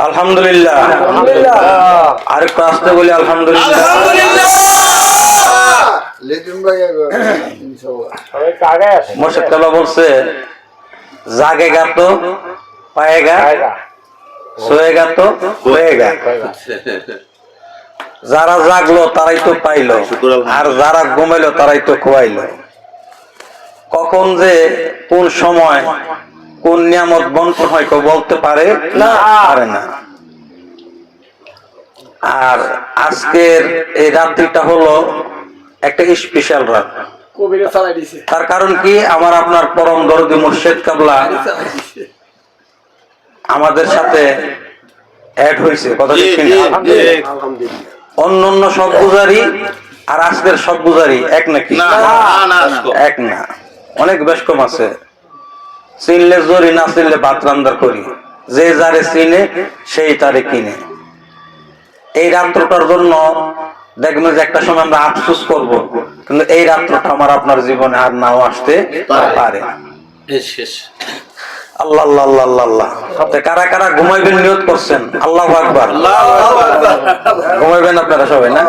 আলহামদুলিল্লাহ আর একটু আসতে বলি আলহামদুলিল্লাহ। মোর্শেদ কাবা বলছে জাগেগা তো পায়েগা, সোয়েগা তো হয়েগা। যারা জাগলো তারাই তো পাইলো, আর যারা ঘুমাইলো তারাই তো খোয়াইলো। কখন যে কোন সময় কোন নিয়ামত বন্টন হয় কেউ বলতে পারে না। আর আজকের এই রাত্রিটা হলো একটা স্পেশাল রাত। তার কারণ কি, আমার আপনার পরম দরদি মুর্শেদ কাবলা আমাদের সাথে অ্যাড হয়েছে। কথা অন্য অন্য সব গুজারি আর আজকের সব গুজারি এক নাকি? এক না, অনেক বেশ কম আছে। চিনলে জরি, না চিনলে ভাত রান্দার করি। যে যারে চিনে সেই তারে কিনে। এই রাত্রটার জন্য দেখবেন যে একটা সময় আমরা আফসোস করব, কিন্তু এই রাত্রটা আমার আপনার জীবনে আর নাও আসতে পারে। আল্লাহ আল্লাহ আল্লাহ আল্লাহ আল্লাহ। কারা কারা ঘুমাইবেন নিয়ত করছেন? আল্লাহু আকবার। ঘুমাইবেন আপনারা সবাই না?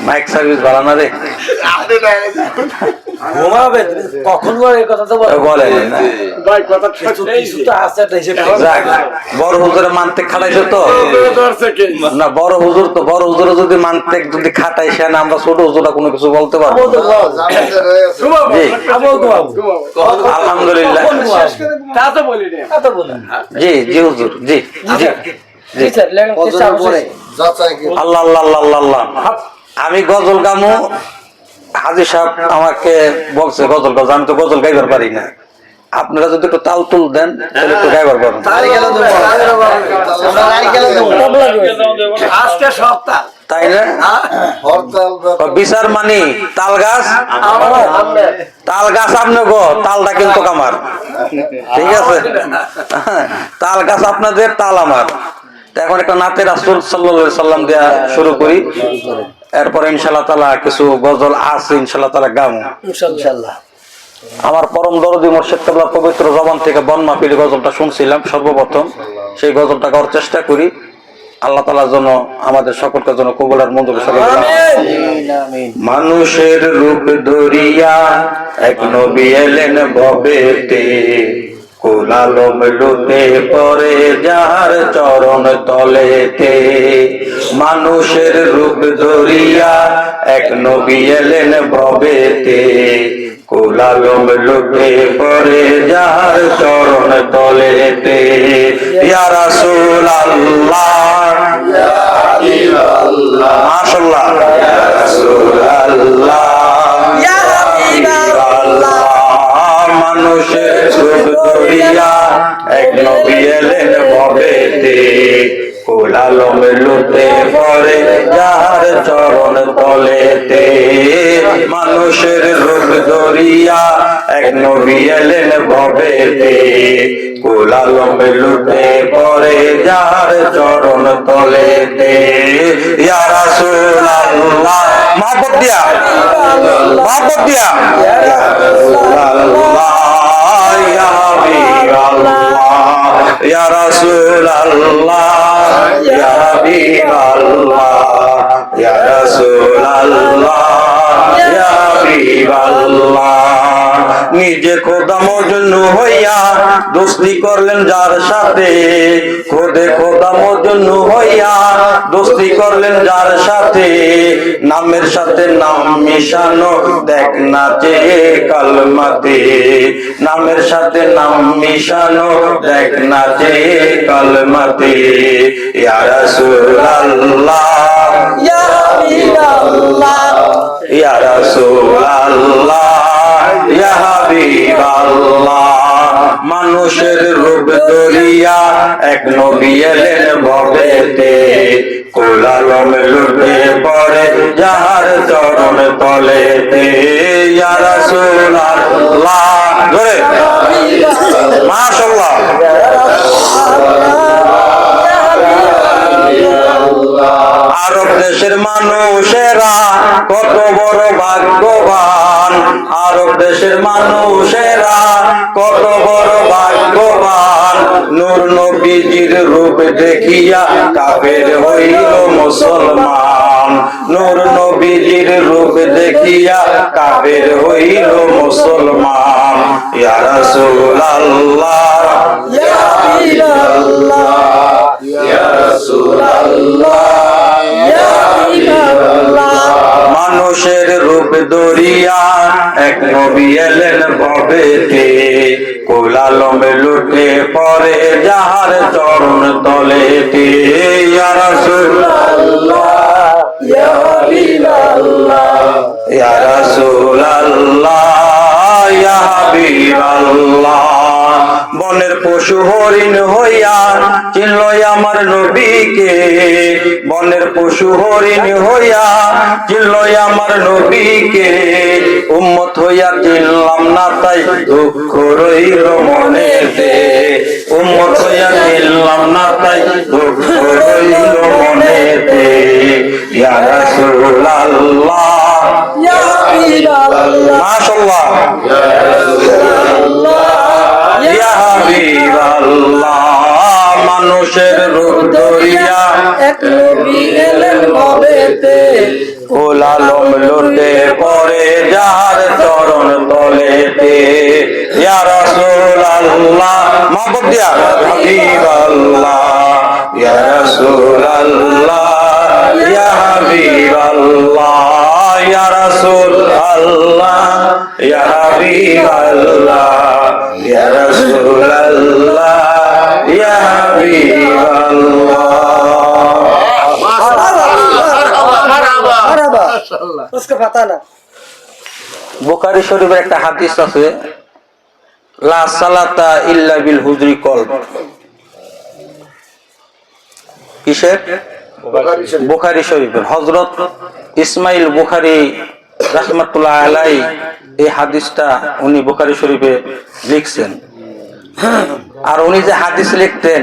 মাইক সার্ভিস ভালো না রে? ঘুমাবে কখন কথা তো বলে না। বড় হুজুরে মানতে খাটাইছে তো না, বড় হুজুর তো, বড় হুজুরে যদি মানতে যদি খাটাইছে না, আমরা ছোট হুজুরা কোনো কিছু বলতে পারবো। আলহামদুলিল্লাহ। জি জি হুজুর, জি জি জি। আল্লাহ আল্লাহ আল্লাহ আল্লাহ। আমি গজল গামু, হাজি সাহেব আমাকে বলছে গজল গাও। আমি তো গজল গাইবার পারি না। আপনারা যদি একটু তাল তুল দেন তাহলে একটু গাইবার পারেন। তাই না? বিচার মানি তাল গাছ, তাল গাছ আপনি গো, তালটা কিন্তু আমার। ঠিক আছে, তাল গাছ আপনাদের, তাল আমার। এখন একটা নাতে রাসূল সাল্লাল্লাহু আলাইহি সাল্লাম দেয়া শুরু করি, এরপরে ইনশাআল্লাহ তাআলা কিছু গজল আছে ইনশাআল্লাহ তাআলা গামু ইনশাআল্লাহ। আমার পরম দরদি মুর্শিদ কাবলার পবিত্র জবান থেকে বন্যা পিড়ি গজলটা শুনছিলাম সর্বপ্রথম, সেই গজলটা গাওয়ার চেষ্টা করি। আল্লাহ তাআলার জন্য আমাদের সকলকে জন্য কবুল আর মঞ্জুর করে। আমিন। মানুষের রূপ ধরিয়া এক নবী এলেন ভবেতে, কুলালম লুটে পড়ে যার চরণ তলেতে। মানুষের রূপ ধরিয়া এক নবী এলেন ভবেতে, কুলালম লুটে পড়ে যার চরণ তলেতে। ইয়া রাসূলুল্লাহ, ইয়া হাবিবাল্লাহ, মাশাআল্লাহ, ইয়া রাসূলুল্লাহ, ইয়া হাবিবাল্লাহ। মানুষের রূপ ধরিয়া এক নবী এলেন ভবেতে, কুলালম লুটে পড়ে যার চরণ তলেতে। মানুষের রূপ ধরিয়া এক নবী এলেন ভবেতে, কুলালম লুটে পড়ে যার চরণ তলেতে। ইয়া রাসূলুল্লাহ, মহব্বত দিয়া, মহব্বত দিয়া, ইয়া রাসূলুল্লাহ, ইয়া হাবিবাল্লাহ, ইয়া রাসূলুল্লাহ, ইয়া হাবিবাল্লাহ, ইয়া রাসূলুল্লাহ, ইয়া হাবিবাল্লাহ। নিজে খোদা মজনু হইয়া দোস্তি করলেন যার সাথে, খোদে খোদা মজনু হইয়া দোস্তি করলেন যার সাথে। নামের সাথে নাম মিশানো দেখ নাচে কালমাতে, নামের সাথে নাম মিশানো দেখ নাচে কালমাতে। ইয়া রাসূলুল্লাহ, ইয়া হাবিবাল্লাহ, ইয়া রাসূলুল্লাহ, ইয়া হাবিবাল্লাহ। মানুষের রূপ ধরিয়া এক নবী এলেন ভবেতে, কোলালম লুটে পড়ে যাহার চরণ তলেতে। ইয়া রাসূলুল্লাহ, জোরে মাশাআল্লাহ। আরব দেশের মানুষেরা কত বড় ভাগ্যবান, আরব দেশের মানুষেরা কত বড় ভাগ্যবান। নূর নবীজির রূপ দেখিয়া কাফের হইল মুসলমান, নূর নবীজির রূপ দেখিয়া কাফের হইল মুসলমান। ইয়া রাসূলুল্লাহ, ইয়া হাবিবাল্লাহ, ইয়া রাসূলুল্লাহ, ইয়া হাবিবাল্লাহ। মানুষের রূপ ধরিয়া এক নবী এলেন ভবেতে, কোলালম লুটে পড়ে যাহার চরণ তলেতে। ইয়া রাসূলুল্লাহ, ইয়া হাবিবাল্লাহ, ইয়া রাসূলুল্লাহ, ইয়া হাবিবাল্লাহ। বনের পশু হরিণ হইয়া চিনল আমার নবীকে, বনের পশু হরিণ হইয়া চিনল আমার নবীকে। উম্মত হইয়া চিনলাম না তাই দুঃখ রইল মনেতে, উম্মত হইয়া চিনলাম না তাই দুঃখ রইল মনেতে। ইয়া রাসূলুল্লাহ, ইয়া হাবিবাল্লাহ, মাশাআল্লাহ, ইয়া রাসূলুল্লাহ, ইয়া হাবিবাল্লাহ। মানুষের রূপ ধরিয়া এক নবী এলেন ভবেতে, কোলালম লুটে পড়ে যাহার চরণ তলেতে। ইয়া রাসূলুল্লাহ, মাহবুব দিয়া হাবিবাল্লাহ, ইয়া রাসূলুল্লাহ, ইয়া হাবিবাল্লাহ, ইয়া রাসূলুল্লাহ, ইয়া হাবিবাল্লাহ, ইয়া রাসূলুল্লাহ, ইয়া হাবিবাল্লাহ। বুখারী শরীফের একটা হাদিস আছে, লা সালাতা ইল্লা বিল হুজরি কলব। কিসের? বুখারী শরীফের। হযরত ইসমাইল বুখারী রাহমাতুল্লাহ আলাইহি এই হাদিসটা উনি বুখারী শরীফে লিখছেন। আর উনি যে হাদিস লিখতেন,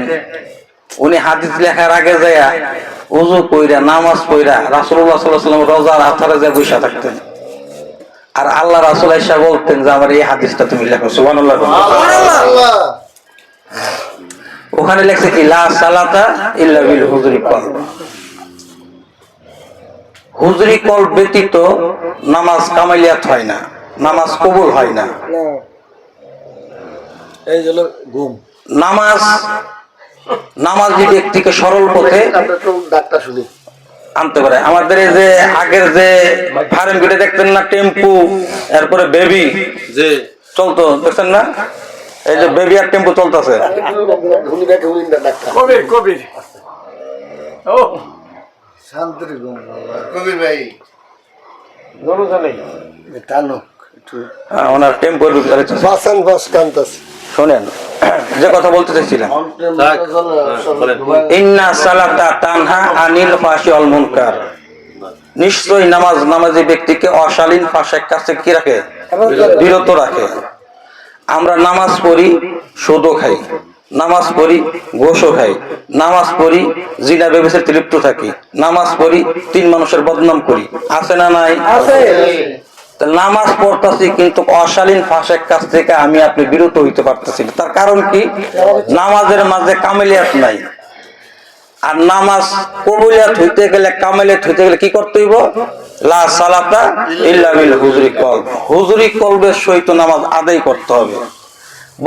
উনি হাদিস লেখার আগে যায়া ওযু কইরা নামাজ পড়া রাসূলুল্লাহ সাল্লাল্লাহু আলাইহি ওয়াসাল্লাম রওজার আথারে যায় বসে থাকতেন। আর আল্লাহ রাসূল আয়েশা বলতেন যে আমার এই হাদিসটা তুমি লেখো। সুবহানাল্লাহ, সুবহানাল্লাহ। ওখানে লেখছে কি, লা সালাতা ইল্লা বিল হুজরি কলব। হুজরি কলব ব্যতীত নামাজ কামালিয়াত হয় না, নামাজ কবুল হয় না। এই হলো ঘুম। নামাজি ব্যক্তিকে সরল পথে ডাক্তার শুনি আনতে পারে। আমাদের এই যে আগের যে ফার্ম গেটে দেখতেন না, টেম্পু, এরপরে বেবি যে চলতো, দেখছেন না? এই যে বেবি আর টেম্পু চলতেছে। কবির কবির ও শান্তির ঘুম কবির ভাই জরুর জানেই টানো ওনার টেম্পু বাসান বাস কান্তাস। শোনেন যে কথা বলতে চাইছিলাম, ইন্না সালাতা তানহা আনিল ফাহশি ওয়াল মুনকার। নিশ্চয়ই নামাজ নামাজি ব্যক্তিকে অশালীন ফাহশের কাছে কি রাখে? বিরত রাখে। আমরা নামাজ পড়ি, সুদও খাই, নামাজ পড়ি, ঘুষও খাই, নামাজ পড়ি, জিনা ব্যভিচারে লিপ্ত থাকি, নামাজ পড়ি, তিন মানুষের বদনাম করি। আছে না নাই? আছে। নামাজ পড়তেছি কিন্তু অশালীন ফাহশের কাছ থেকে আমি আপনি বিরত হইতে পারতেছি। তার কারণ কি? নামাজের মাঝে কামেলিয়াত নাই। আর নামাজ কবুলিয়াত হইতে গেলে, কামেলিয়াত হইতে গেলে কি করতে হইব? লা সালাতা ইল্লা বিল হুজরি কলব। হুজরি কলবের সহিত নামাজ আদায় করতে হবে।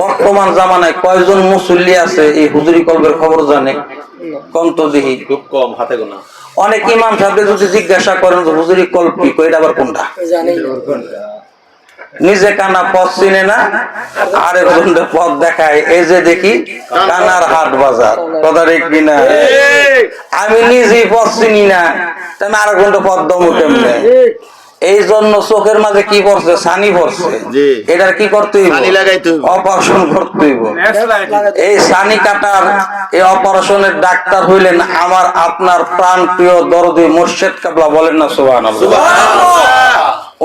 বর্তমান জামানায় কয়জন মুসল্লি আছে এই হুজরি কলবের খবর জানে? কন্ত দিহি খুব কম, হাতে গোনা। অনেক ইমাম সাহেবকে যদি জিজ্ঞাসা করেন যে হুজুরি কলব কি, কইটা আবার কোনটা? নিজে কানা পথ চিনে না, আরেকজনকে পথ দেখায়। এই যে দেখি কানার হাট বাজার, কথা ঠিক কিনা? আমি নিজে পথ চিনি না, আমি আরেকজনকে পথ দমু কেমনে? এই জন্য চোখের মাঝে কি পড়ছে, ছানি পড়ছে। জি। এটার কি করতে হইব, ছানি লাগাইতে হইব। অপারেশন করতে হইব। এই ছানি কাটার এই অপারেশনের ডাক্তার হইলেন আমার আপনার প্রাণ প্রিয় দরদি মুর্শেদ কাবলা, বলেন না সুবহানাল্লাহ।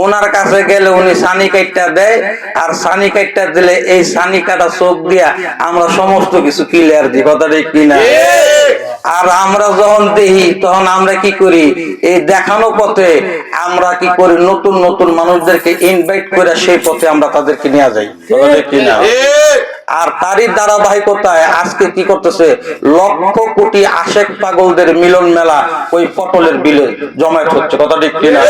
ওনার কাছে গেলে উনি সানি কাইটটা দেয়, আর সানি কাইটটা দিলে এই সানি কাটা চোখ দিয়া আমরা সমস্ত কিছু ক্লিয়ার দিই, কথা ঠিক কিনা? আর আমরা যখন দেখি তখন আমরা কি করি, এই দেখানো পথে আমরা কি করি, নতুন নতুন মানুষদেরকে ইনভাইট করে সেই পথে আমরা তাদেরকে নিয়ে যাই, কথা ঠিক কিনা? আর তারই ধারাবাহিকতায় আজকে কি করতেছে, লক্ষ কোটি আশেক পাগলদের মিলন মেলা ওই পটলের বিলে জমায়েত হচ্ছে, কথা ঠিক কিনা?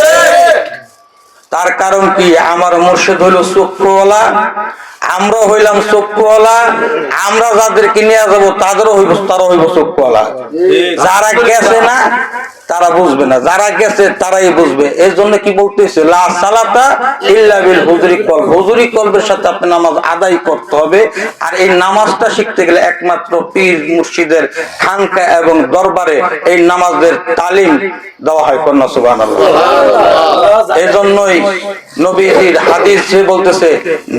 তার কারণ কি, আমার মুর্শিদ হইল চক্ষুওয়ালা, আমরা হইলাম চক্ষুওয়ালা, আমরা যাদেরকে নিয়ে যাবো তারা হইব চক্ষুওয়ালা। যারা গেছে না তারা বুঝবে না, যারা গেছে তারাই বুঝবে। এই জন্য কি বলতেছে, লা সালাতা ইল্লা বিল হুজুরি কলব, হুজুরি কলবের সাথে আপনি নামাজ আদায় করতে হবে। আর এই নামাজটা শিখতে গেলে একমাত্র পীর মুর্শিদের খানকা এবং দরবারে এই নামাজের তালিম দেওয়া হয়, কন্যা সুবহানাল্লাহ। এই জন্যই নবীর হাদিসে বলতেছে,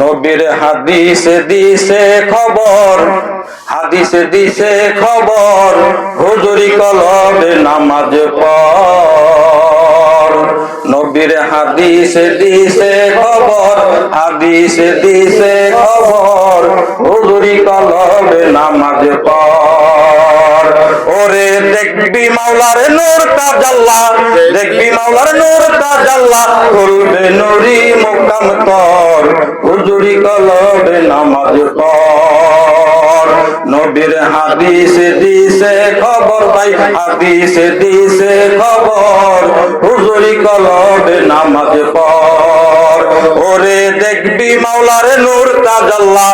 নবীর হাদিসে দিছে খবর, হাদিসে দিছে খবর, হুজুরি কলবে নামাজ পড়। নবীর হাদিসে দিছে খবর, হাদিসে দিছে খবর, হুজুরি কলবে নামাজ পড়। ওরে দেখবি মাওলার নূর তাজাল্লা, দেখবি মাওলার নূর তাজাল্লা, খুলবে নুরি মুকাম তর, হুজুরি কলবে নামাজ পড়। নবীর হাদিসে দিছে খবর, ভাই হাদিসে দিছে খবর, হুজুরি কলবে নামাজ পড়। ওরে দেখবি মাওলার নূর তাজাল্লা,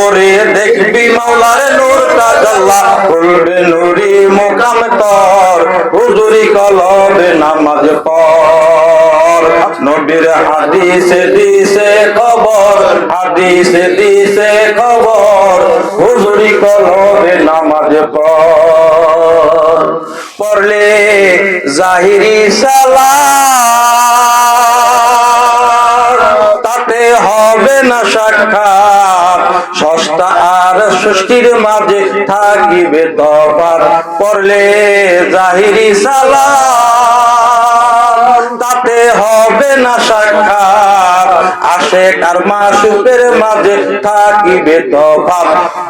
ওরে দেখবি মাওলার নূর তাজাল্লা, খুলবে নুরি মুকাম তর, হুজুরি কলবে নামাজ পড়। নবীর হাদিসে দিছে খবর, হাদিসে দিছে খবর, হুজুরি কলবে নামাজ পড়। পড়লে জাহিরি সালাত, তাতে হবে না সাক্ষাৎ, সস্তা আর সৃষ্টির মাঝে থাকিবে তফাৎ। পড়লে জাহিরি সালাত, তাতে হবে না সাক্ষাৎ, আশেক আর মাসুকের মাঝে থাকিবে তফাৎ।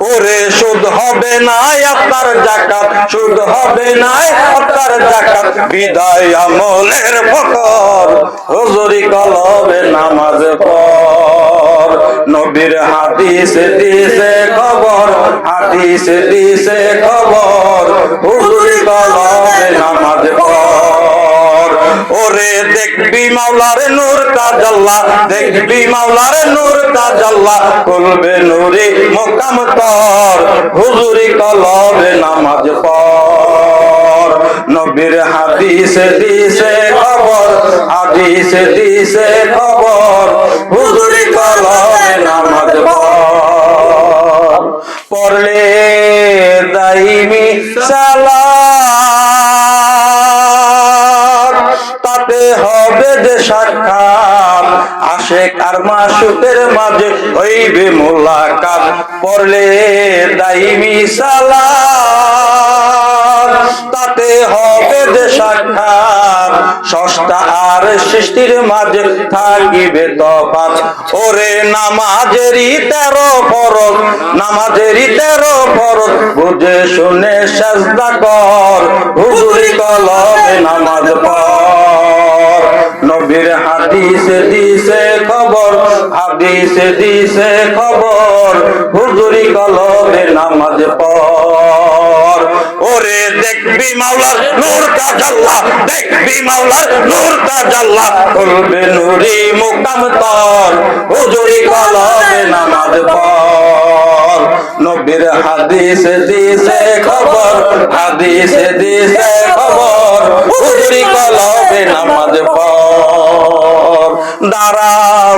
ওরে সুদ হবে না আপনার যাকাত, সুদ হবে না আপনার যাকাত, বিদায় আমলের ফকর, হুজুরি কলবে নামাজ পড়। নবীর হাদিসে দিছে খবর, হাদিসে দিছে খবর, হুজুরি কলবে নামাজ পড়। ওরে দেখবি মাওলার নূর তাজাল্লা, দেখবি মাওলার নূর তাজাল্লা, খুলবে নুরি মুকাম তর, হুজুরি কলবে নামাজ পড়। নবীর হাদিসে দিছে খবর, হাদিসে দিছে খবর, হুজুরি কলবে নামাজ পড়। পড়লে দাইমি সালাত, তাতে হবে যে সাক্ষাৎ, আশেক আর মাসুকের মাঝে হইবে মোলাকাত। পড়লে দাইমি সালাত, তাতে হবে যে সাক্ষাৎ, সস্তা আর সৃষ্টির মাঝে থাকিবে তফাৎ। ওরে নামাজেরই 13 ফরজ, নামাজেরই 13 ফরজ, বুঝে শুনে সাজদা কর, হুজুরি কলবে নামাজ পড়। নবীর হাদিসে দিছে খবর, হাদিসে দিছে খবর, হুজুরি কলবে নামাজ পড়। ওরে দেখবি মাওলার নূর তাজাল্লা, দেখবি মাওলার নূর তাজাল্লা, খুলবে নুরি মুকাম তর, হুজুরি কলবে নামাজ পড়। নবীর হাদিসে দিছে খবর, হাদিসে দিছে খবর, হুজুরি কলবে নামাজ পড়। দাঁড়াও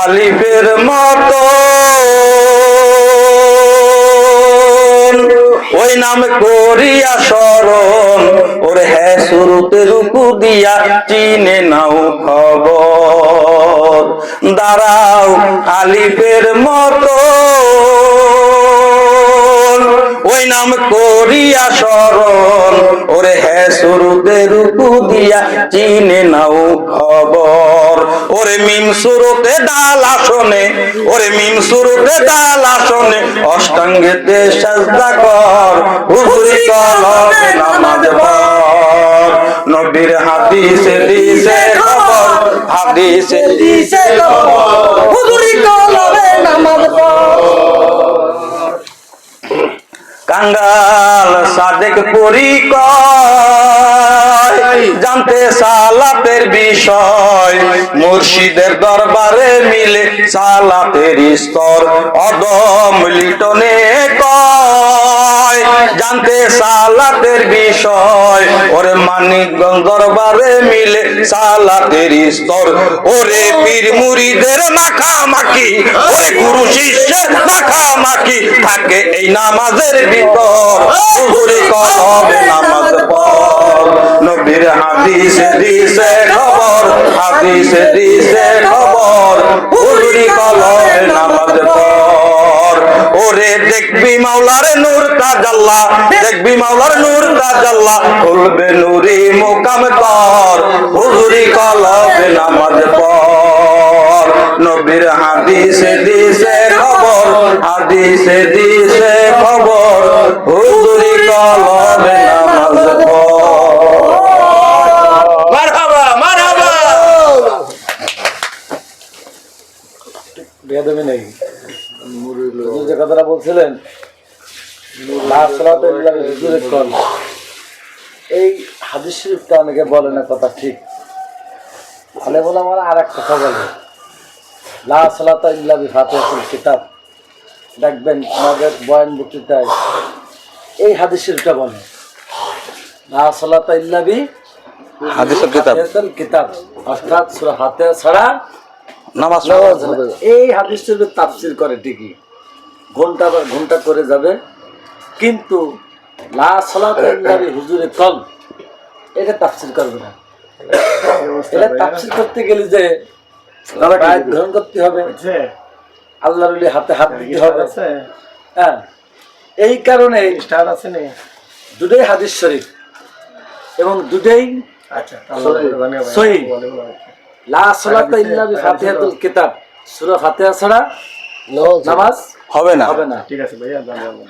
আলিফের মতো, ওই নাম করিয়া স্মরণ ওরে হ্যাঁ শুরুতে রুকু দিয়া চিনে নাও খবর দাঁড়াও আলিফের মতো ওই নাম করিয়া স্মরণ ওরে হ্যাঁ শুরুতে রুকু দিয়া চিনে নাও খবর ওরে মিম শুরুতে ডাল আসনে ওরে মিম শুরুতে ডাল আসনে অষ্টাঙ্গেতে সাজদা কর হুজুরি কলবে নামাজ পড় নবীর হাদিসে দিছে খবর হাদিসে দিছে খবর হুজুরি কলবে নামাজ পড় কাঙ্গাল সাদেক পরিকয় জানতে সালাতের বিষয় মুর্শিদের দরবারে মিলে সালাতের স্তর অদম লিটনে কয় জানতে সালাতের বিষয় ওরে মানিকগঞ্জ দরবারে মিলে সালাতের স্তর ওরে পীর মুরিদের মাখামাখি ওরে গুরু শিষ্যের মাখামাখি থাকে এই নামাজের ভিতর হুজুরি কলবে নামাজ পড় নবীর হাদিসে দিছে খবর হাদিসে দিছে খবর হুজুরি কলবে নামাজ পড় ওরে দেখবি মাওলার নূর তাজাল্লা দেখবি মাওলার নূর তাজাল্লা খুলবে নূরি মুকাম কর হুজুরি কলবে নামাজ পড় নবীর হাদিসে দিছে খবর হাদিসে দিছে খবর হুজুরি কলবে নামাজ পড় মারহাবা মারহাবা বেয়াদবি নেই যে কথাটা বলছিলেন এই হাদিস শরীফটা অনেকে বলে না কথা ঠিক বলে বলে আমার আর এক কথা বলে লা সালাতা ইল্লা বিফাতিহাতুল কিতাব দেখবেন আমাদের বয়ান বক্তৃতায় এই হাদিস শরীফটা বলে লা সালাতা ইল্লা হাদিসের কিতাব বিফাতিহাতুল কিতাব অর্থাৎ সূরা ফাতিহা ছাড়া নামাজ হবে না। এই হাদিস শরীফের তাফসীর করে ঠিকই ঘন্টা পর ঘন্টা করে যাবে কিন্তু লা সালাতা ইল্লা হুজুরে কল এটা তাফসীর করবে না এটা তাফসীর করতে গেলে যে আয়াত গ্রহণ করতে হবে আল্লাহর ওলি হাতে হাত দিতে হবে হ্যাঁ এই কারণে দুটোই হাদিস শরীফ এবং দুটোই সহিহ লা সালাতা ইল্লা বিফাতিহাতুল কিতাব সূরা ফাতিহা ছাড়া নামাজ হবে না হবে না ঠিক আছে ভাইয়া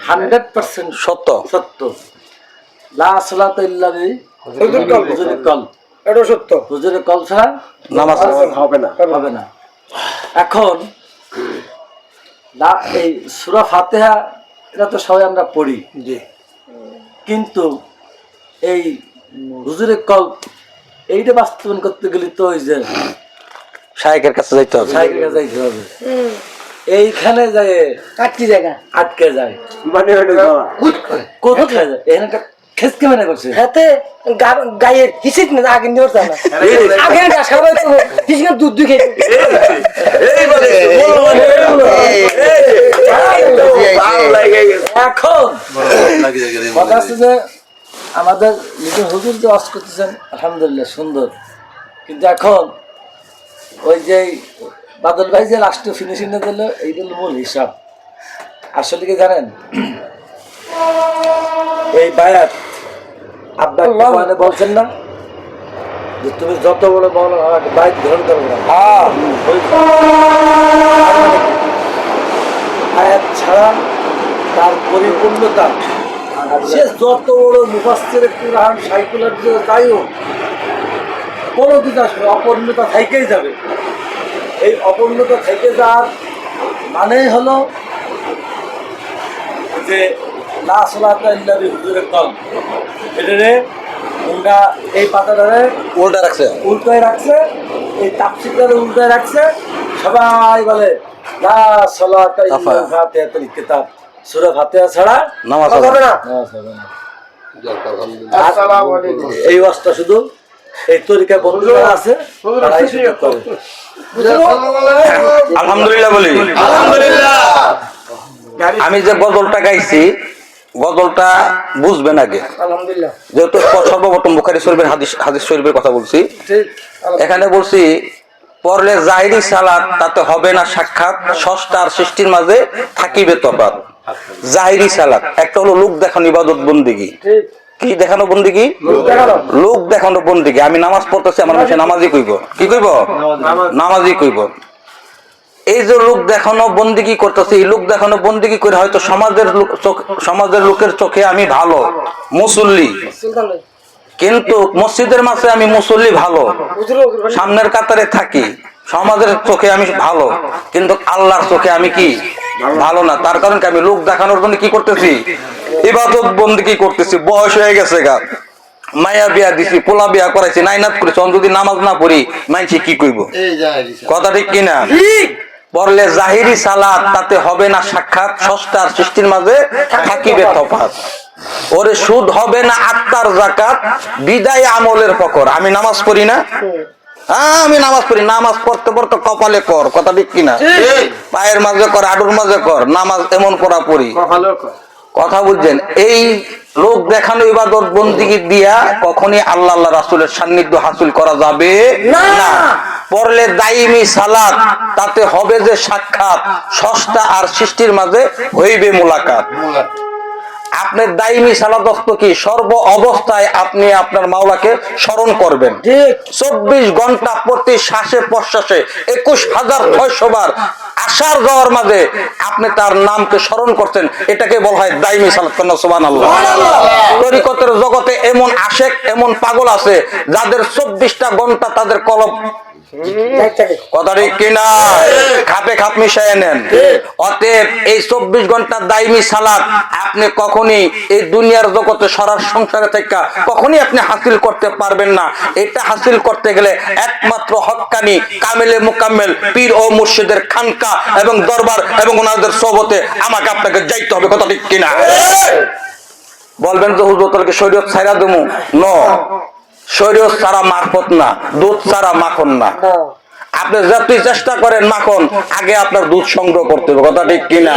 100% সত্য সত্য লা সালাতা ইল্লা হুজুরে কল এটা সত্য হুজুরে কল ছাড়া নামাজ হবে না হবে না এখন এই সূরা ফাতিহা এটা তো সবাই আমরা পড়ি জি কিন্তু এই হুজুরে কল এইটা বাস্তবায়ন করতে গেলে তো ওই যে শায়েখের কাছে যাইতে হবে শায়েখের কাছে যাইতে হবে এইখানে যায় আটকে যায় কোথায় যায় এখানে খেসকে মানে করছে হাতে গায়ের হিসিক না আগে নিয়ে না আগে গাছ খাবে তো হিসিক দুধ দুধ খেয়ে এখন কথা আছে যে আমাদের নিজের হুজুর যে ওয়াজ করতেছেন আলহামদুলিল্লাহ সুন্দর কিন্তু এখন ওই যে বাদল ভাই যে লাস্টে ফিনিশিং দিল এইটা মূল হিসাব আসলে কি জানেন এই বায়াত আব্বা বলছেন না যে তুমি যত বড় মৌলানা আমাকে বাইক গ্রহণ করবে না আয়াত ছাড়া তার পরিপূর্ণতা সে যত বড় মুফাসসির কুরআন সাইকুলার যে যাই হোক কোনো কিছু আসবে অপূর্ণতা থেকেই যাবে এই অপূর্ণতা থেকে যাওয়ার মানেই হলো যে লা সালাতা ইল্লা বিহুজুরে কল এটারে উল্টা এই পাতাটারে উল্টা রাখছে উল্টায় রাখছে এই তাফসীরটারে উল্টায় রাখছে সবাই বলে লা সালাতা ইল্লা ফাতিহাতুল কিতাব সূরা ফাতিহা ছাড়া নামাজ হবে না নামাজ হবে না আসসালামু আলাইকুম এই ওয়াজটা শুধু এই তরিকা বন্ধুরা আছে তারাই শুধু করে আলহামদুলিল্লাহ বলি আলহামদুলিল্লাহ আমি যে গজলটা গাইছি গজলটা বুঝবেন আগে, আলহামদুলিল্লাহ যেহেতু সর্বপ্রথম বুখারী শরীফের হাদিস শরীফের কথা বলছি। ঠিক এখানে বলছি পড়লে জাহিরি সালাত তাতে হবে না সাক্ষাৎ, স্রষ্টা আর সৃষ্টির মাঝে থাকিবে তফাৎ। জাহিরি সালাত একটা হলো লোক দেখানো ইবাদত বন্দেগী, ঠিক কি দেখানো বন্দেগী? লোক দেখানো বন্দেগী। আমি নামাজ পড়তেছি, আমার কাছে নামাজই কইব, কি কইব? নামাজই কইব। এই যে লোক দেখানো বন্দেগী করতেছে, এই লোক দেখানো বন্দেগী করে হয়তো সমাজের লোকের চোখে আমি ভালো মুসল্লি, সুলতান ভাই কিন্তু মসজিদের মাঝে আমি মুসল্লি ভালো, সামনের কাতারে থাকি, সমাজের চোখে আমি ভালো, কিন্তু আল্লাহর চোখে আমি কি ভালো না। তার কারণ কি? আমি লোক দেখানোর জন্য কি করতেছি? ইবাদত বন্দেগী করতেছি। বয়স হয়ে গেছে গা, মায়া বিয়া দিছি, পোলা বিয়া করাইছি, নাইনাত করেছি, যদি নামাজ না পড়ি মাইনছি কি কইব? কথা ঠিক কিনা? পড়লে জাহিরি সালাত তাতে হবে না সাক্ষাৎ, স্রষ্টা আর সৃষ্টির মাঝে থাকিবে তফাৎ। ওরে সুদ হবে না আত্মার যাকাত, বিদায় আমলের ফকর। আমি নামাজ পড়ি না, আমি নামাজ পড়ি, নামাজ পড়তে পড়তে কপালে কর, কথা ঠিক কিনা? পায়ের মাঝে কর, আডুর মাঝে কর, নামাজ এমন করা পড়ি, কথা বুঝছেন? এই লোক দেখানো ইবাদত বন্দেগী দিয়া কখনই আল্লাহ রাসূলের সান্নিধ্য হাসিল করা যাবে না। পড়লে দাইমি সালাত তাতে হবে যে সাক্ষাৎ, স্রষ্টা আর সৃষ্টির মাঝে হইবে মুলাকাত। আপনার দাইমি সালাত অর্থ কি? সর্ব অবস্থায় আপনি আপনার মাওলাকে স্মরণ করবেন। 24 ঘন্টা প্রতি শ্বাসে প্রশ্বাসে 21,600 বার আসার যাওয়ার মাঝে আপনি তার নামকে স্মরণ করছেন, এটাকে বলা হয় দাইমি সালাত। সুবহানাল্লাহ। তরিকতের জগতে এমন আশেক, এমন পাগল আছে যাদের 24টা ঘন্টা তাদের কলব, কথা ঠিক কিনা? খাপে খাপ মিশাই নেন। অতএব এই 24 ঘন্টা দাইমি সালাত আপনি কখনই এই দুনিয়ার জগতে সরার সংসারে থেকে কখনই আপনি হাসিল করতে পারবেন না। এটা হাসিল করতে গেলে একমাত্র হক্কানি কামেলে মুকাম্মেল পীর ও মুর্শিদের খানকা এবং দরবার এবং ওনাদের সোহবতে আমাকে আপনাকে যাইতে হবে, কথা ঠিক কিনা? বলবেন যে হুজুর তোকে শরীয়ত ছাইরা দেবো, ন শরীয়ত ছাড়া মারফত না, দুধ ছাড়া মাখন না। আপনি যতই চেষ্টা করেন মাখন, আগে আপনার দুধ সংগ্রহ করতে হবে, কথা ঠিক কিনা?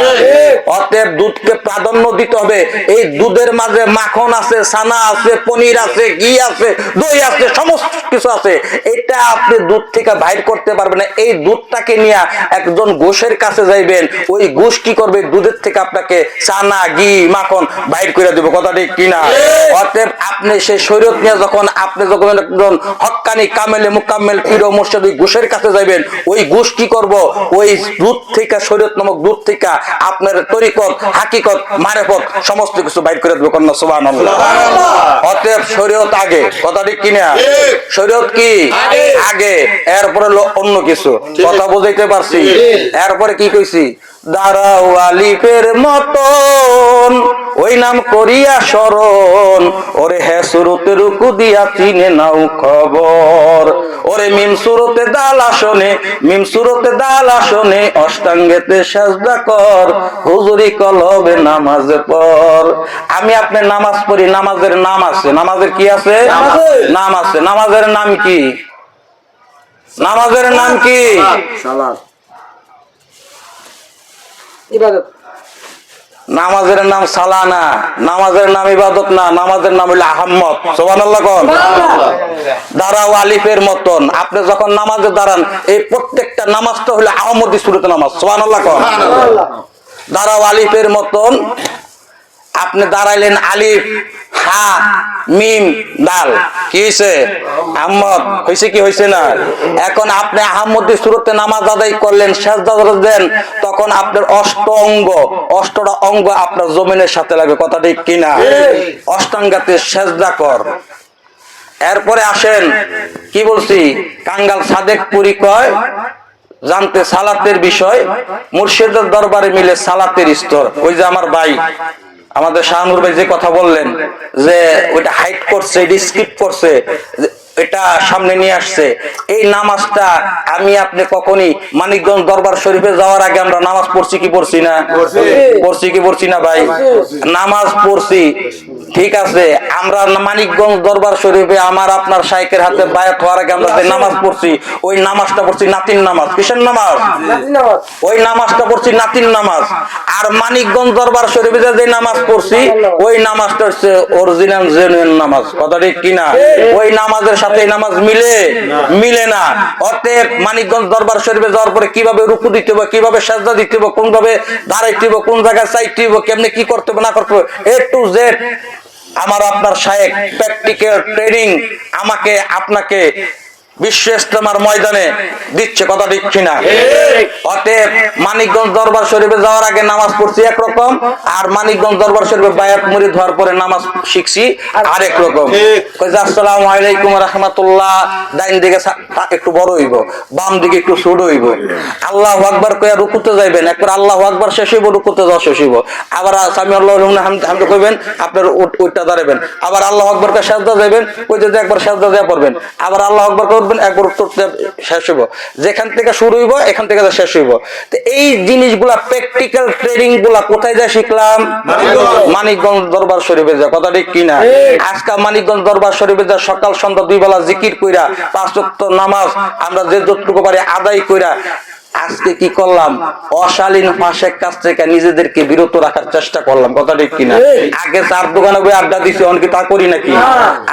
অতএব দুধকে প্রাধান্য দিতে হবে। এই দুধের মাঝে মাখন আছে, ছানা আছে, পনির আছে, ঘি আছে, দই আছে, সমস্ত কিছু আছে। এটা আপনি দুধ থেকে বাইর করতে পারবেন না। এই দুধটাকে নিয়ে একজন গোশের কাছে যাইবেন, ওই গোশ কি করবে? দুধের থেকে আপনাকে ছানা, ঘি, মাখন বাইর করে দেবে, কথা ঠিক কিনা? অতএব আপনি সেই শরীয়ত নিয়ে যখন একজন হক্কানি কামেলে মুকাম্মেল পীর ও মুর্শিদ ওই গোশের কাছে যাইবেন, ওই গোশ কি করব? ওই দুধ থেকে, শরীয়ত নামক দুধ থেকে আপনার তরিকত, হাকিকত, মারেফত সমস্ত কিছু বাইর করে দেবে, কন্যা সুবহানাল্লাহ। অতএব শরীয়ত আগে, কথা ঠিক কিনা? শরীয়ত কি আগে, এরপরে অন্য কিছু। কথা বুঝাইতে পারছি? এরপরে কি কইছি? দাঁড়াও আলিফের মতন ওই নাম করিয়া স্মরণ, ওরে হ্যাঁ সুরতে রুকু দিয়া চিনে নাও খবর, ওরে মিম সুরতে দাল আসনে, মিম সুরতে দাল আসনে অষ্টাঙ্গেতে সাজদা কর, হুজুরি কলবে নামাজে পড়। আমি আপনি নামাজ পড়ি, নামাজের নাম আছে। নামাজের কি আছে? নাম আছে। নামাজের নাম কি? নামাজের নাম কি? সালাত। ইবাদত। নামাজের নাম সালানা, নামাজের নাম ইবাদত না, নামাজের নাম হইল আহম্মদ। সুবহানাল্লাহ কোন? দাঁড়াও আলিফের মতন। আপনি যখন নামাজে দাঁড়ান, এই প্রত্যেকটা নামাজটা হলো আহমদি সুরতে নামাজ। সুবহানাল্লাহ কোন? দাঁড়াও আলিফের মতন। আপনি দাঁড়াইলেন, আলিফ, হা, মিম, দাল, কি হয়েছে? আহমদ হয়েছে, কি হয়েছে না? এখন আপনি আহমদি সুরতে নামাজ আদায় করলেন, সেজদা দেন, তখন আপনার অষ্টটা অঙ্গ আপনার জমিনের সাথে লাগবে, কথা ঠিক কিনা? অষ্টাঙ্গাতে সেজদা কর। এরপরে আসেন, কি বলছি? কাঙ্গাল সাদেকপুরি কয় জানতে সালাতের বিষয়, মুর্শিদের দরবারে মিলে সালাতের স্তর। ওই যে আমার ভাই, আমাদের শাহনুর ভাই যে কথা বললেন যে ওইটা হাইট করছে, স্কিপ করছে, এটা সামনে নিয়ে আসছে, এই নামাজটা আমি আপনি কখনই মানিকগঞ্জ দরবার শরীফে যাওয়ার আগে আমরা নামাজ পড়ছি কি পড়ছি না? পড়ছি কি পড়ছি না ভাই? নামাজ পড়ছি, ঠিক আছে। আমরা মানিকগঞ্জ দরবার শরীফে আমার আপনার শাইখের হাতে বায়াত হওয়ার আগে আমরা যে নামাজ পড়ছি, ওই নামাজটা পড়ছি নাতিন নামাজ। কিসের নামাজ? ওই নামাজটা পড়ছি নাতিন নামাজ। আর মানিকগঞ্জ দরবার শরীফে যে নামাজ পড়ছি ওই নামাজটা হচ্ছে অরিজিনাল জেনুইন নামাজ, কথা ঠিক কিনা? ওই নামাজের সাথে এই নামাজ মিলে না। অতএব মানিকগঞ্জ দরবার শরীফে যাওয়ার পরে কিভাবে রুকু দিতে হবে, কিভাবে সাজদা দিতে হবে, কোন ভাবে দাঁড়াইতে হবে, কোন জায়গায় চাইতে হবে, কেমনে কি করতে হবে না করতে হবে, A to Z আমার আপনার শায়েখ প্র্যাকটিক্যাল ট্রেনিং আমাকে আপনাকে বিশ্ব ইস্তেমার ময়দানে দিচ্ছে, কথা ঠিক কিনা? অতএব মানিকগঞ্জ দরবার শরীফে যাওয়ার আগে নামাজ পড়ছি একরকম, আর মানিকগঞ্জ দরবার শরীফে বায়াত মুরিদ হওয়ার পরে নামাজ শিখছি আরেক রকম। আসসালামু আলাইকুম রাহমাতুল্লাহ, ডাইন দিকে একটু বড় হইব, বাম দিকে একটু ছোট হইব। আল্লাহু আকবার কইয়া রুকুতে যাইবেন, একবার আল্লাহু আকবার শেষ হইব, রুকুতে যাওয়া শেষ হইব। আবার সামি আল্লাহু লিমান হামদ কইবেন, আপনার ওইটা দাঁড়াবেন। আবার আল্লাহু আকবার কে সাজদা যাবেন, ওই যে একবার সাজদা দেয়া পড়বেন। আবার আল্লাহু আকবার করবেন, একবার শেষ হইব। যেখান থেকে শুরু হইব এখান থেকে শেষ হইব। তো এই জিনিসগুলা প্র্যাকটিক্যাল ট্রেনিং গুলা কোথায় যা শিখলাম? মানিকগঞ্জ দরবার শরীফে যা, কথা ঠিক কিনা? আজকে মানিকগঞ্জ দরবার শরীফে যা সকাল সন্ধ্যা 2 বেলা জিকির কইরা 5 ওয়াক্ত নামাজ আমরা যে যতটুকু পারি আদায় কইরা আজকে কি করলাম? অশালীন ভাষার কাছ থেকে নিজেদেরকে বিরত রাখার চেষ্টা করলাম, কথা ঠিক কিনা? আগে 4 দোকানে বই আড্ডা দিছি, অনকি তা করি নাকি?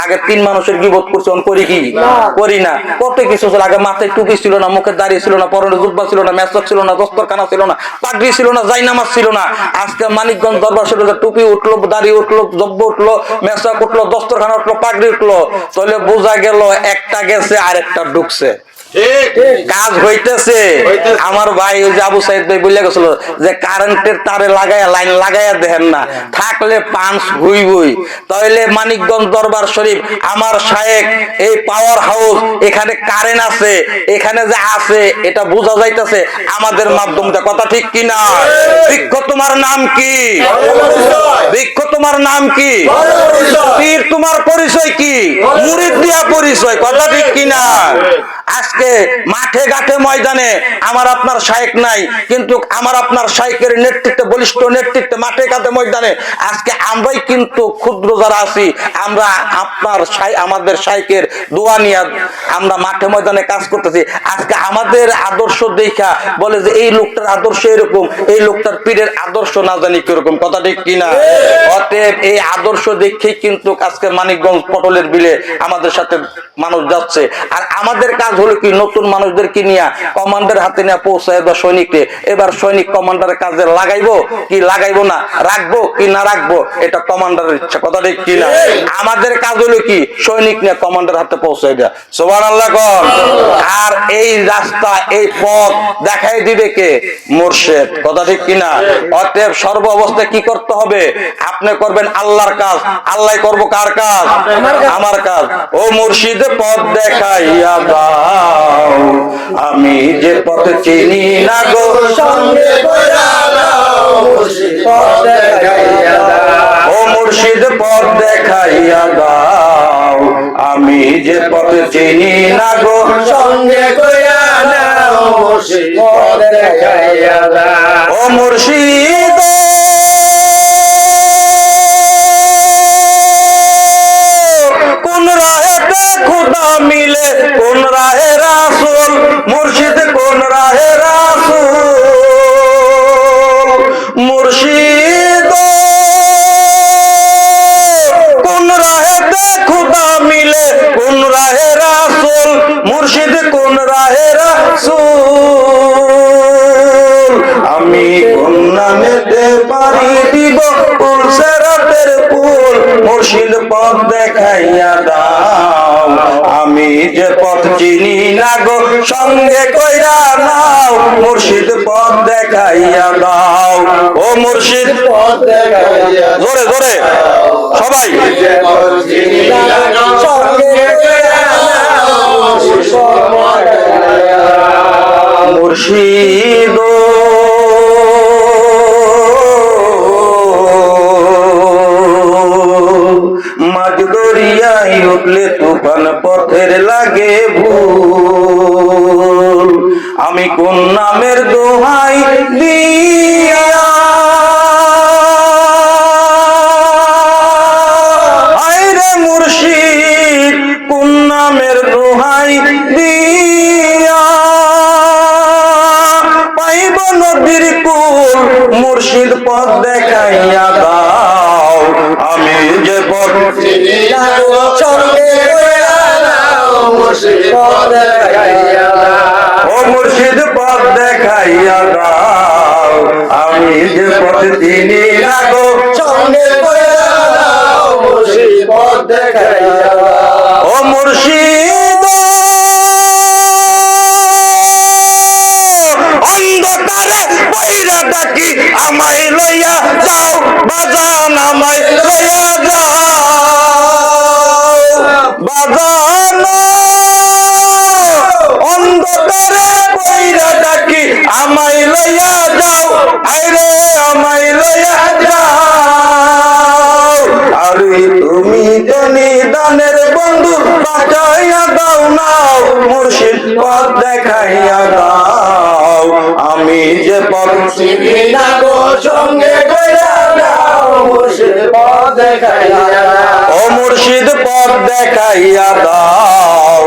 আগে 3 মানুষের গিবত করছি, অন করি কি? করি না। কত কিছু ছিল, আগে মাথায় টুপি ছিল না, মুখে দাড়ি ছিল না, পরনে জুব্বা ছিল না, মেসক ছিল না, দস্তরখানা ছিল না, পাগড়ি ছিল না, জায়নামাজ ছিল না। আজকে মানিকগঞ্জ দরবার শরীফে টুপি উঠলো, দাড়ি উঠলো, জব্ব উঠলো, মেসক উঠলো, দস্তরখানা উঠলো, পাগড়ি উঠলো, তাহলে বোঝা গেল একটা গেছে আর একটা ঢুকছে, কাজ হইতেছে। আমার ভাই ওই যে আবু সাইদ ভাই বলে গেছিল যে কারেন্টের তারে লাগাইয়া লাইন লাগাইয়া দেখেন না, থাকলে পাঁচ হইবই। তাহলে মানিকগঞ্জ দরবার শরীফ আমার শায়েখ এই পাওয়ার হাউস, এখানে কারেন্ট আছে, এখানে যে আছে এটা বোঝা যাইতেছে আমাদের মাধ্যমে, কথা ঠিক কিনা? বৃক্ষ তোমার নাম কি? বৃক্ষ তোমার নাম কি? পীর তোমার পরিচয় কি? মুরিদ দিয়া পরিচয়, কথা ঠিক কিনা? আজকে মাঠে ঘাটে ময়দানে আমার আপনার শায়েখ নাই, কিন্তু আমার আপনার শায়েখের নেতৃত্বে, বলিষ্ঠ নেতৃত্বে মাঠে ঘাটে ময়দানে আজকে আমরাই কিন্তু ক্ষুদ্র যারা আছি, আমরা আপনার আমাদের শায়েখের দোয়া নিয়ে আমরা মাঠে ময়দানে কাজ করতেছি। আজকে আমাদের আদর্শ দেখা বলে যে এই লোকটার আদর্শ এরকম, এই লোকটার পীরের আদর্শ না জানি কিরকম, কথা ঠিক কিনা? অতএব এই আদর্শ দেখেই কিন্তু আজকে মানিকগঞ্জ পটলের বিলে আমাদের সাথে মানুষ যাচ্ছে। আর আমাদের কাজ হলো কি, নতুন মানুষদেরকে নিয়ে কমান্ডার হাতে নিয়ে পৌঁছায় বা সৈনিককে, এবার সৈনিক কমান্ডারের কাজে লাগাইবো কি লাগাইবো না, রাখবো কি না রাখবো, এটা কমান্ডারের ইচ্ছা, কথা ঠিক কিনা? আমাদের কাজ হলো কি, সৈনিক নিয়ে কমান্ডার হাতে পৌঁছায় দেয়া, সুবহানাল্লাহ কর। আর এই রাস্তা, এই পথ দেখাই দিবে কে? মুর্শিদ, কথা ঠিক কিনা? অতএব সর্ব অবস্থায় কি করতে হবে? আপনি করবেন আল্লাহর কাজ, আল্লাহ করবো কার কাজ? আমার কাজ। ও মুর্শিদ পথ দেখাইয়া দাও, আমি যে পথ চিনি না গো, সঙ্গে কইরা দাও মুর্শিদ পথ দেখাইয়া দাও। ও মুর্শিদ পথ দেখাইয়া দাও, আমি যে পথ চিনি না গো, সঙ্গে কইরা দাও মুর্শিদ পথ দেখাইয়া দাও। ও মুর্শিদ কোন রাহেতে খোদা মিলে, কোন রাহে রাসূল, মুর্শিদ কোন রাহে রাসূল, মুর্শিদ কোন রাহেতে খোদা মিলে, কোন রাহে রাসূল, মুর্শিদ কোন রাহে রাসূল, আমি কোন নামেতে পারি দিব কুল সেরাতের পুল, মুর্শিদ পথ দেখাইয়া দাও, আমি যে পথ চিনি না গো, সঙ্গে কইরা নাও মুর্শিদ পথ দেখাইয়া দাও। ও মুর্শিদ পথ দেখাইয়া, জোরে জোরে সবাই, মুর্শিদ মাঝ দরিয়ায় উঠলে তুফান পথের লাগে ভুল, আমি কোন নামের দোহাই দিয়া আইরে মুর্শিদ, কোন নামের দোহাই দিয়া পাইব নদীর কুল, বাউল মুর্শিদ পথ দেখাইয়া দাও আমি যে পথ চিনি না গো সঙ্গে কইরা দাও মুর্শিদ পথ দেখাইয়া দাও ও মুর্শিদ পথ দেখাইয়া দাও আমি যে পথ চিনি না গো সঙ্গে কইরা দাও মুর্শিদ পথ দেখাইয়া দাও ও মুর্শিদ অন্ধকারে পইরা ডাকি আমায় লইয়া যাও বাজান আমায় লইয়া যাও বাজান অন্ধকারে পইরা ডাকি আমায় লইয়া যাও আইরে আমায় লইয়া যাও আরে তুমি জানি দানের বন্ধু বাঁচাইয়া দাও নাও মুর্শিদ পথ দেখাইয়া দাও আমি যে পথ চিনি না গো সঙ্গে কইরা দাও মুর্শিদ পথ দেখাইয়া দাও ও মুর্শিদ পথ দেখাইয়া দাও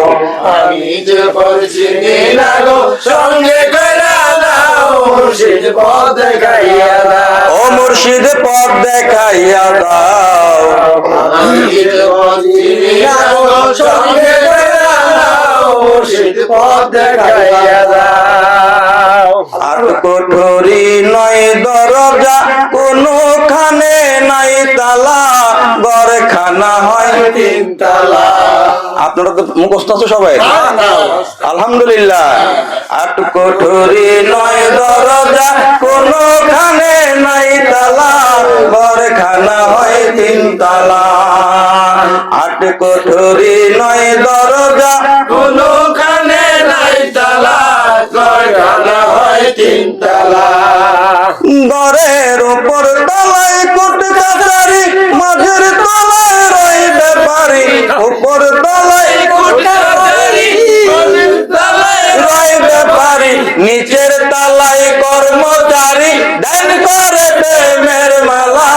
আমি যে পথ চিনি না গো সঙ্গে কইরা দাও মুর্শিদ পথ দেখাইয়া দাও ও মুর্শিদ পথ দেখাইয়া দাও আমি যে পথ চিনি না গো সঙ্গে কইরা দাও মুর্শিদ পথ দেখাইয়া দাও আর কোঠরি নয় দরজা কোনখানে নাই তালা ঘরখানা হয় তিন তালা আপনারা তো মুখস্থ আছে সবাই আলহামদুলিল্লাহ আট কোঠরি নয় দরজা কোনখানে নাই তালা ঘরখানা হয় তিন তালা আট কোঠরি নয় দরজা কোনখানে নাই তালা ঘরখানা হয় তিন তালা ঘরের উপর তলায় কোট কাছারি মাঝের তলায় রই ব্যাপারি উপর তলায় কোট কাছারি মাঝের তলায় রই ব্যাপারি নিচের তলায় কর্মচারী দান করে প্রেমের মালা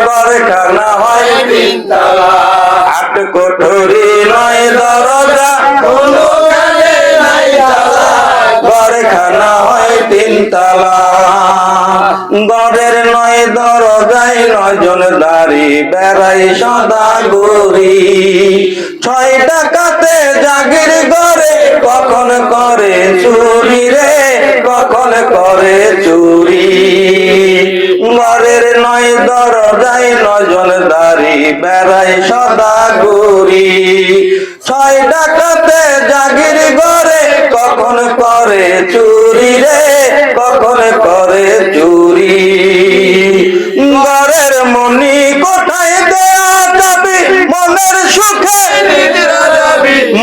ঘরখানা হয় তিন তালা আট কোঠরি নয় দরজা কোনখানে নাই তালা ঘরখানা হয় তিন তালা ঘরের নয় দরজায় নয়জন দাঁড়ি বেড়াই সদা গরি ছয় টাকাতে জাগির ঘরে কখন করে চুরি রে কখন করে চুরি ঘরের নয় দরজায় নয়জন দাঁড়ি বেড়াই সদা গরি ছয় টাকাতে জাগির ঘরে কখন করে চুরি রে কখন করে চুরি ঘরের মনি কোথায় দেয়া যাবে মনের সুখে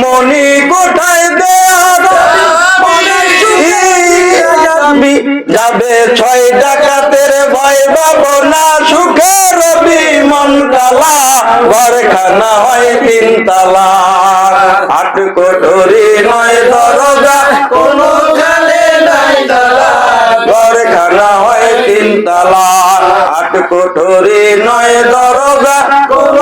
মনি কোথায় দেয়া যাবে যাবে ছয় ডাকাতের ভয় ভাবনা সুখে রবি মন কালা ঘরখানা হয় তিন তালা আট কোঠরি নয় দরজা কোনখানে নাই তালা ঘরখানা হয় তিন তালা আট কোঠরি নয় দরজা কোন